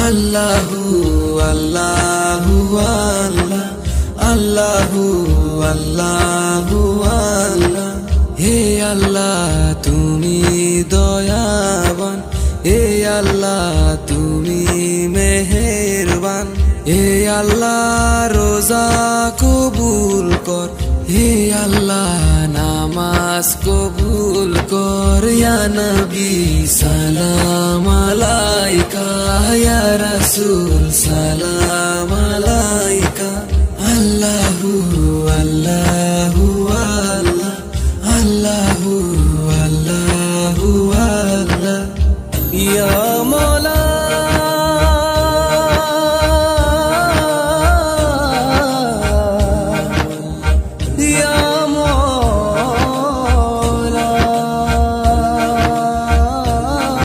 আল্লাহু আল্লাহু আল্লাহ, আল্লাহু আল্লাহু আল্লাহ। হে আল্লাহ তুমি দয়াবান, হে আল্লাহ তুমি মেহেরবান। হে আল্লাহ রোজা কবুল কর, হে আল্লাহ নামাজ কবুল কর। ইয়া নবী সালাম আলাইকা, ইয়া রাসূল সালাম আলাইকা। আল্লাহু আল্লাহু আল্লাহ, আল্লাহু আল্লাহু আল্লাহ। ইয়া